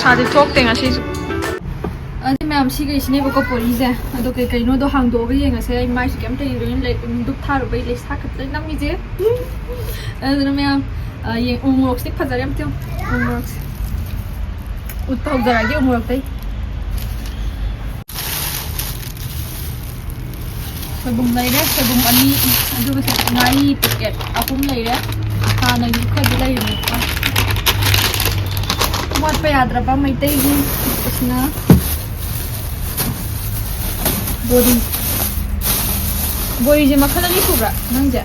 ꯅꯨꯡꯁꯥꯗꯤ ꯊꯣꯛꯇꯦ ꯉꯁꯤꯁꯨ ꯑꯗꯨ ꯃꯌꯥꯝ ꯁꯤꯒ ꯏꯁꯤꯅꯦꯕꯀꯣ ꯄꯣꯂꯤꯁꯦ ꯑꯗꯣ ꯀꯩꯅꯣꯗꯣ ꯍꯥꯡꯗꯣꯛꯑꯒ ꯌꯦꯡꯉꯁꯦ ꯑꯩ ꯃꯥꯏꯁꯨ ꯀꯩꯝꯇ ꯏꯔꯣꯏꯅ ꯗꯨꯛ ꯊꯥꯔꯨꯕꯩ ꯂꯩꯁꯥ ꯈꯛꯇ ꯅꯝꯃꯤꯁꯦ ꯑꯗꯨꯅ ꯃꯌꯥꯝ ꯎꯃꯣꯔꯣꯛꯁꯦ ꯐꯖꯔꯦ ꯑꯝꯇ ꯎꯃꯣꯔꯣꯛꯁꯦ ꯎꯠꯄ ꯍꯧꯖꯔꯛꯑꯒꯦ ꯎꯃꯣꯔꯣꯛꯇꯩ ꯁꯣꯏꯕꯨꯝ ꯂꯩꯔꯦ ꯁꯣꯏꯕꯨꯝ 2 ꯑꯗꯨꯒ ꯉꯥꯔꯤ ꯄꯦꯀꯦꯠ 3 ꯂꯩꯔꯦ ꯍꯥꯟꯅꯒꯤ ꯈꯔꯗꯤ ꯂꯩꯔꯤꯅꯦꯀꯣ ꯋꯥꯠꯄ ꯌꯥꯗ꯭ꯔꯕ ꯃꯩꯇꯩꯒꯤ ꯑꯁꯤꯅ ꯕꯣꯔꯤꯁꯦ ꯃꯈꯜ 2 ꯁꯨꯕ꯭ꯔꯥ ꯅꯪꯁꯦ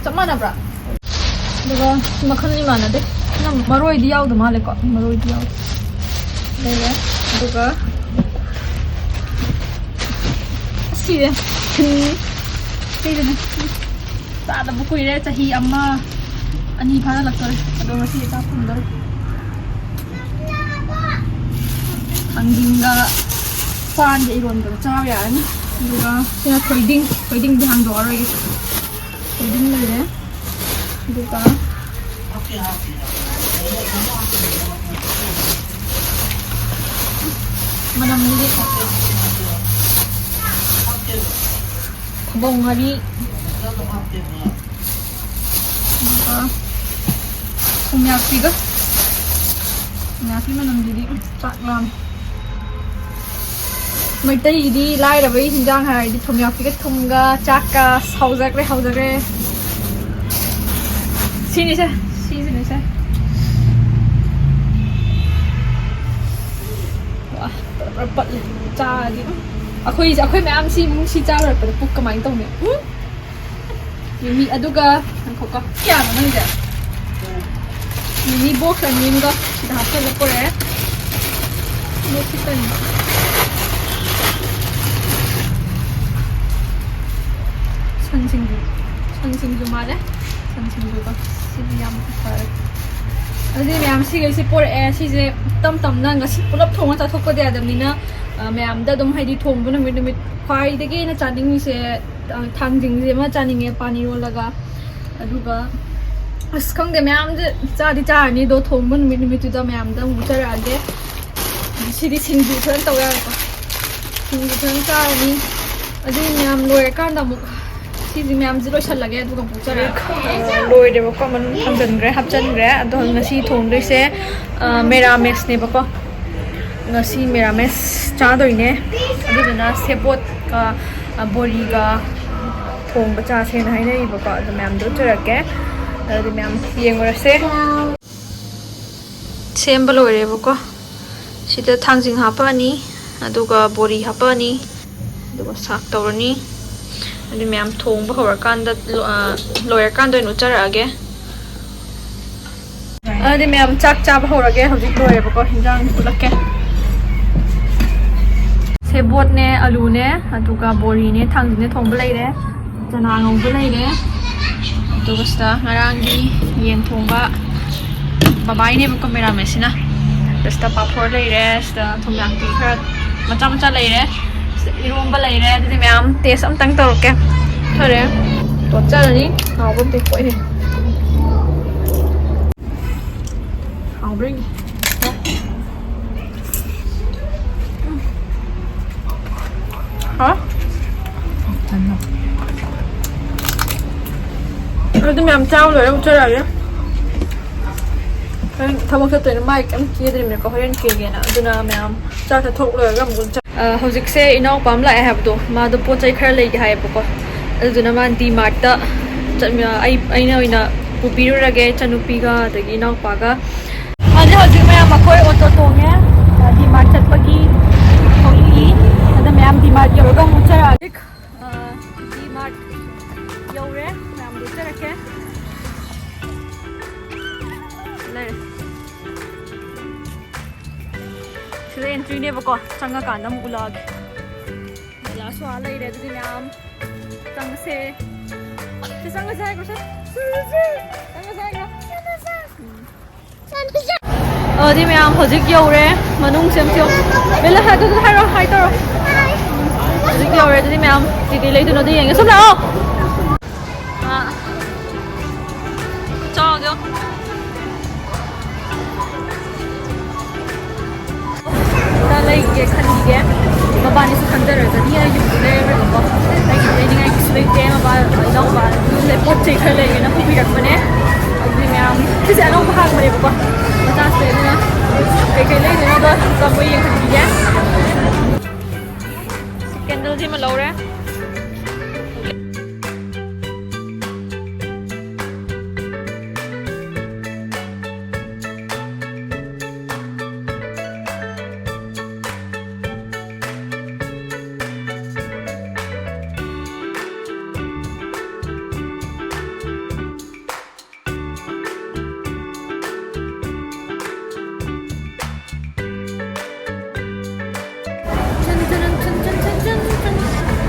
ꯆꯞ ꯃꯥꯟꯅꯕ꯭ꯔꯥ ꯑꯗꯨꯒ ꯃꯈꯜ 2 ꯃꯥꯟꯅꯗꯦ ꯃꯔꯣꯏꯗꯤ ꯌꯥꯎꯗ ꯃꯥꯜꯂꯦꯀꯣ ꯃꯔꯣꯏꯗꯤ ꯌꯥꯎꯗꯦ ꯂꯩꯔꯦ ꯑꯗꯨꯒ ꯁꯤꯁꯦ ꯁꯤꯗꯅꯦ ꯆꯥꯗꯕ ꯀꯨꯏꯔꯦ ꯆꯍꯤ 1-2 ꯐꯥꯖꯤꯜꯂꯛꯇꯣꯔꯦ ꯑꯗꯣ ꯉꯁꯤ ꯆꯥꯛ ꯐꯪꯗꯧꯔꯦ ꯊꯥꯡꯖꯤꯡꯒ ꯄꯥꯟꯒ ꯏꯔꯣꯟꯕꯒ ꯆꯥꯕ ꯌꯥꯔꯅꯤ ꯑꯗꯨꯒ ꯁꯤꯅ ꯊꯣꯏꯗꯤꯡꯗꯤ ꯍꯥꯡꯗꯣꯛꯑꯔꯣꯏꯒꯦ ꯊꯣꯏꯗꯤꯡ ꯂꯩꯔꯦ ꯑꯗꯨꯒ ꯃꯅꯝꯗꯤ ꯊꯕꯧ ꯉꯥꯔꯤ ꯑꯗꯨꯒ ꯊꯨꯝꯌꯥꯛꯄꯤꯒ ꯊꯨꯝꯌꯥꯛꯄꯤ ꯃꯅꯝꯁꯤꯗꯤ ꯆꯥꯛ ꯂꯥꯝꯃꯦ ꯃꯩꯇꯩꯒꯤꯗꯤ ꯂꯥꯏꯔꯕꯒꯤ ꯍꯤꯟꯖꯥꯡ ꯍꯥꯏꯔꯗꯤ ꯊꯨꯝꯌꯥꯛꯄꯤꯒ ꯊꯨꯝꯒ ꯆꯥꯛꯀ ꯍꯥꯎꯖꯈ꯭ꯔꯦ ꯁꯤꯅꯤꯁꯦ ꯁꯤꯁꯤꯅꯤꯁꯦ ꯋꯥ ꯄꯠꯂꯦ ꯆꯥꯔꯗꯤ ꯑꯩꯈꯣꯏ ꯃꯌꯥꯝ ꯁꯤ ꯆꯥꯔꯛꯄꯗ ꯄꯨꯛ ꯀꯃꯥꯏꯅ ꯇꯧꯅꯤ ꯃꯤꯃꯤ ꯑꯗꯨꯒ ꯉꯥꯏꯈꯣꯀꯣ ꯀꯌꯥꯅꯣ ꯅꯪꯁꯦ ꯃꯤꯃꯤ ꯕꯣꯛꯁ 2 ꯑꯃꯒ ꯁꯤꯗ ꯍꯥꯞꯆꯜꯂ ꯄꯨꯔꯛꯑꯦ ꯕꯣꯛꯁꯁꯤ ꯀꯩꯅꯣ ꯁꯟꯁꯤꯡꯖꯨ ꯃꯥꯜꯂꯦ ꯁꯟꯁꯤꯡꯖꯨꯒ ꯁꯤꯗꯤ ꯌꯥꯝ ꯐꯔꯦ ꯑꯗꯨꯗꯤ ꯃꯌꯥꯝ ꯁꯤꯈꯩꯁꯦ ꯄꯣꯔꯛꯑꯦ ꯁꯤꯁꯦ ꯇꯞꯅ ꯉꯁꯤ ꯄꯨꯂꯞ ꯊꯣꯡꯉ ꯆꯥꯊꯣꯛꯄꯗꯤ ꯌꯥꯗꯕꯅꯤꯅ ꯃꯌꯥꯝꯗ ꯑꯗꯨꯝ ꯍꯥꯏꯗꯤ ꯊꯣꯡꯕ ꯅꯨꯃꯤꯠ ꯈ꯭ꯋꯥꯏꯗꯒꯤ ꯑꯩꯅ ꯆꯥꯅꯤꯡꯉꯤꯁꯦ ꯊꯥꯡꯖꯤꯡꯁꯦ ꯑꯃ ꯆꯥꯅꯤꯡꯉꯦ ꯄꯥꯟ ꯏꯔꯣꯜꯂꯒ ꯑꯗꯨꯒ ꯑꯁ ꯈꯪꯗꯦ ꯃꯌꯥꯝꯁꯦ ꯆꯥꯗꯤ ꯆꯥꯔꯅꯤ ꯑꯗꯣ ꯊꯣꯡꯕ ꯅꯨꯃꯤꯠꯇꯨꯗ ꯃꯌꯥꯝꯗ ꯑꯃꯨꯛ ꯆꯔꯛꯑꯒꯦ ꯁꯤꯗꯤ ꯁꯤꯡꯖꯨ ꯐꯖꯅ ꯇꯧ ꯌꯥꯔꯦꯀꯣ ꯁꯤꯡꯖꯨ ꯐꯖꯅ ꯆꯥꯔꯅꯤ ꯑꯗꯨꯒꯤ ꯃꯌꯥꯝ ꯂꯣꯏꯔꯀꯥꯟꯗ ꯑꯃꯨꯛ ꯁꯤꯁꯤ ꯃꯌꯥꯝꯁꯦ ꯂꯣꯏꯁꯜꯂꯒꯦ ꯑꯗꯨꯒ ꯑꯃꯨꯛ ꯆꯔꯛꯑꯒꯦ ꯂꯣꯏꯔꯦꯕꯀꯣ ꯃꯅꯨꯡ ꯍꯥꯞꯆꯟꯈ꯭ꯔꯦ ꯑꯗꯣ ꯉꯁꯤ ꯊꯣꯡꯗꯣꯏꯁꯦ ꯃꯦꯔꯥꯃꯦꯁꯅꯦꯕꯀꯣ ngasi merames chadoine aduna sebotka boriga thongba cha sen hainai bako adu ma'am do charake adu ma'am yengorase semba loire bako sida thangjing hapani aduga bori hapani aduga sak tawrani adu ma'am thongba horakanda loyer kanda no charage adu ma'am chak chaba horage hojik loire bako hinjang pulake sebot ne alu ne aduga bori ne thang ne thongba leire chana ngongba leire aduga sta ngarangi yen thongba babai ne ba camera mesina sta papor leire sta thomyang pi khara macha macha leire iromba leire adi myam taste am tang tawke thare to charani hawba te koi bring hả? Rồi mẹ làm sao rồi em chơi rồi á? Thằng một cái mai em kia thì mình có hơi kia kìa nè, cho nên mẹ làm sao thật thuộc rồi các bạn chơi. Hồi giờ xe Enaonupa lại hẹp đồ, mà đồ post chơi khá lấy cái hẹp bọc. Cho nên mà Dmart đó, ai nói là pupi rồi cái Echannupi cái thì Enaonupa cái. Anh hồi giờ mẹ mà coi ô tô nhé, Dmart Chtluba Echannupi. Ma'am Dmart yoga muchara Dmart yore ma'am duchara ke lai sida entry ne bako changa kanda mu lag la swa lai re di ma'am changa se changa sai ko sa changa sai ga di ma'am hojik yore manung sem tyo bela ha to hai to Hãy subscribe cho kênh Ghiền Mì Gõ để không bỏ lỡ những video hấp dẫn ꯈꯟꯒꯦ ꯈꯟꯈꯤꯒꯦ ꯃꯕꯥꯅꯤꯁꯨ ꯈꯟꯖꯔꯖꯅꯤ ꯑꯩꯒꯤ ꯂꯩꯔꯔꯣꯏꯕꯀꯣ ꯑꯩꯒꯤ ꯂꯩꯅꯤꯡꯉꯥꯏꯒꯤꯁꯨ ꯂꯩꯇꯦ ꯏꯅꯥꯎꯄꯥ ꯄꯣꯠ ꯆꯩ ꯈꯔ ꯂꯩꯒꯦꯅ ꯄꯨꯕꯤꯔꯛꯄꯅꯦ ꯑꯗꯨꯗꯤ ꯃꯌꯥꯝ ꯁꯤꯁꯦ ꯑꯅꯧꯕ ꯍꯥꯡꯕꯅꯦꯕꯀꯣ ꯃꯆꯥꯁꯦ ꯑꯗꯨꯅ ꯀꯩꯀꯩ ꯂꯩꯗꯣꯏꯅꯣꯗꯣ ꯇꯝꯕ ꯌꯦꯡꯍꯟꯈꯤꯒꯦ ꯀꯦꯟꯗꯜꯁꯤꯃ ꯂꯧꯔꯦ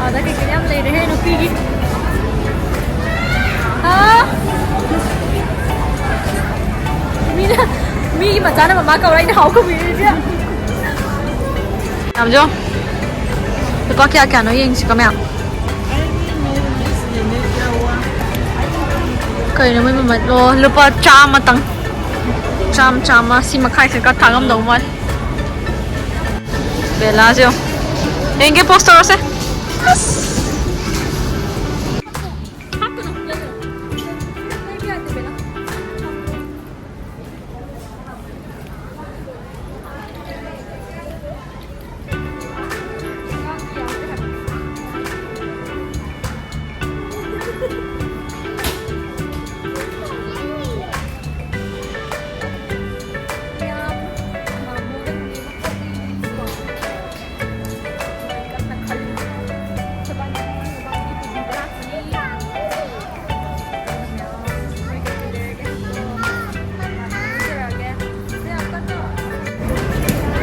ada kayak gini am lay rahe nupi gi ha mi macha na mama ka rai na hau ko mi je am jo lupa kya no yeng si ka mẹ kai na mai mama lo lupa cham tang cham si ma khai se ka thangam dau mal bela jo enge poster se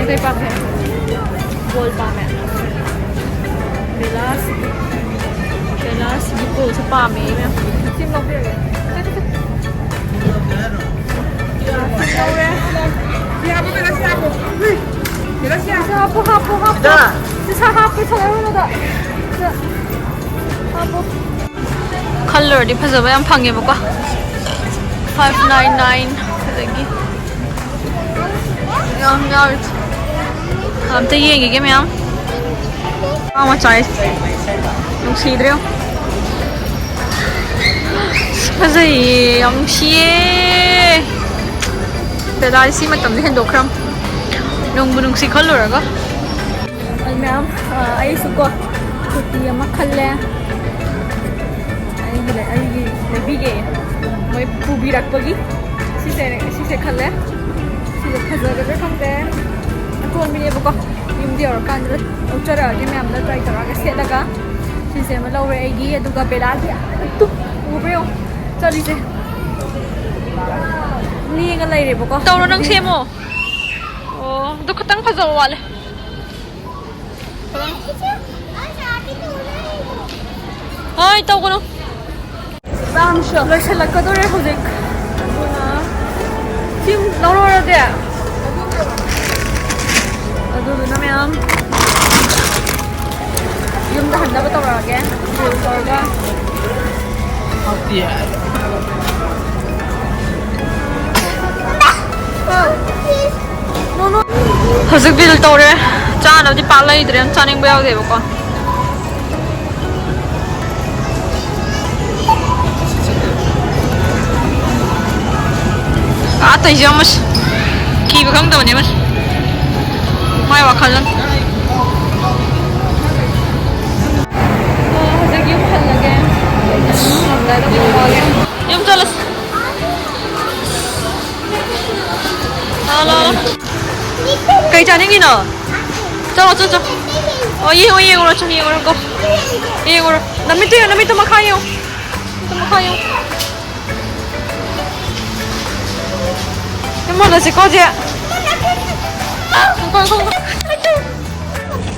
Cái bắp này, gold bắp này, belas, gitu sepam ini, sim log dia. Siapa belas siapa? Belas siapa? Hap. Dah. Sisa hap itu apa dah? Hap. Color di pasal yang panggil buka. 599 lagi. Yang Amta yengi ke ma'am ama choice yung sidre fazai yung siye pedal si matam de hendo kram nung bunung si khalura ga al ma'am ai su ko kuti ama khalle ai bige moi pubi rakpagi si se khalle si phazar ga khangde tuan bini buka yung dia orang kan ucara dia memang dah try terang set dah kan si saya malau lagi itu kan bela dia tu ubrio jadi sih ni yang lain ni buka tahu orang semo oh tu ketang pasal wale hai tahu kono bang sure lepas lagi tu dia hujek tim lalu ada ꯑꯗꯨꯗꯨꯅ ꯃꯌꯥꯝ ꯌꯨꯝꯗ ꯍꯟꯅꯕ ꯇꯧꯔꯛꯑꯒꯦ bill ꯇꯧꯔꯒ ꯍꯧꯖꯤꯛ bill ꯇꯧꯔꯦ ꯆꯥꯅꯕꯗꯤ ꯄꯥꯛ ꯂꯩꯇ꯭ꯔꯦ ꯌꯥꯝ ꯆꯥꯅꯤꯡꯕ ꯌꯥꯎꯗꯦꯕꯀꯣ ꯑꯇꯩꯁꯦ ꯑꯃ ꯀꯤꯕ ꯈꯪꯗꯕꯅꯦ ꯃꯁ mai wakalan hojak yum khallage hamda da bawage yum chalas ala kai jane ngi no chalo oh ye ngoro go ye ngoro nami tu makhayo Emang si ko je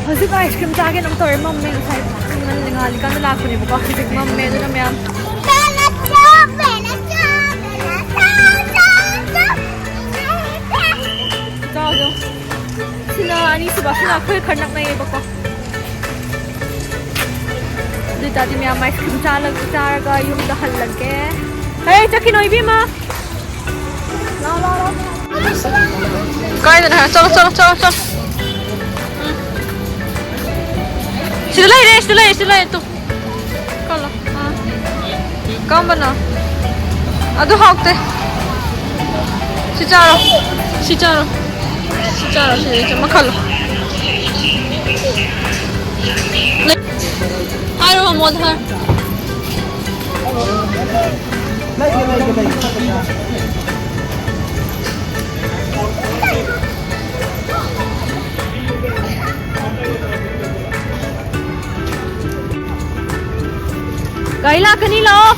How's ice cream jacket? I'm sorry, mom made it. I'm going to laugh when you go. Mom made it. I'm sila ani si basa na khoi khanak na ye bako du tadi me am ice cream char ga yum da hal lage hey chaki noi bi ma la kai da chalo Sila tu. Kalau kamu benar. Aduh hakte. Secara. Sih cuma kalau. Hai Muhammad hai. Kaila kanila.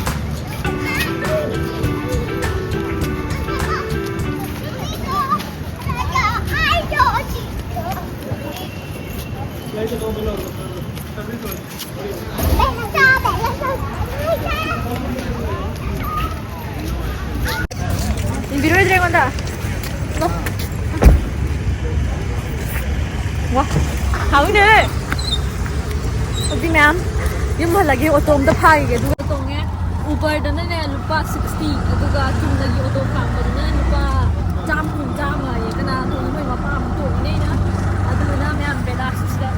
Video ini dengan dah. No. Wah, how ini? Tapi ma'am, yung malagi auto am dapat gitu. Auto nya Uber dan ni lupa 60. Itu ga tum lagi auto kam dan ni lupa jam lah ya. Kena tu ni mau pam tu ni na. Adu na ma'am beda sudah.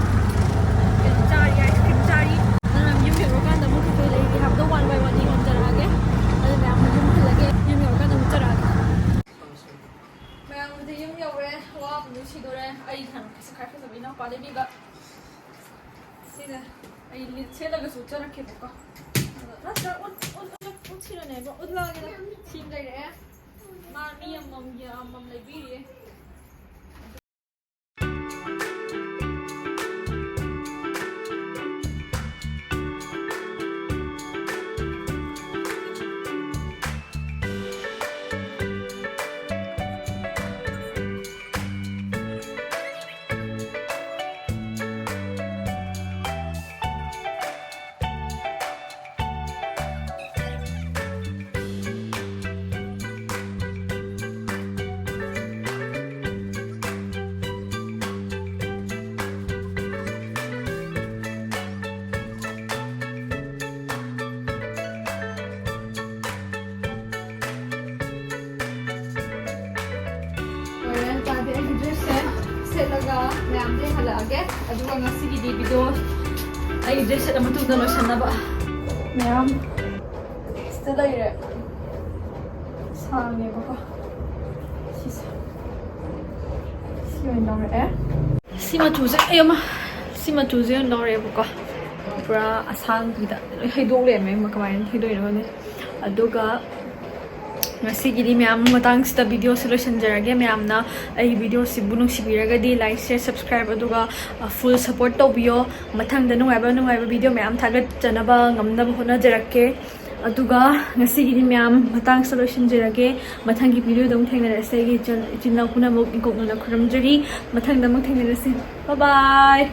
Cari. Nanam yung kan dah mungkin tu lagi have the one by one ni on cara lagi. Adu ma'am yung lagi yung kan dah cara. Ma'am tu yung wah lucu dore. Ay kan sekarang tu bina pada ni ga. Sini. Ay Chei laga socha rakhe boka. Rasta ut chirane ba ut lage na thing lai re. Ma mi am lai bi re. Laga ma'am de halage aduga ngasi gi di video ai dress set amatu da lotion ba ma'am stella ire sang ne ba sima tuze ayama sima tuze nore ba pura asang gi da haidok le me makamai haidoi ra ne aduga Ngasigi ma'am matang sta video solution jarage ma'am na ai video si bunung sibiraga di like share subscribe aduga full support to biyo mathang da nungai ba video ma'am thagat janaba ngamna hona jarake aduga ngasigi ma'am matang solution jarage mathang gi video dong thengna rase gi chinna kuna mok ikok na khuram jari mathang da mok thengna rase bye bye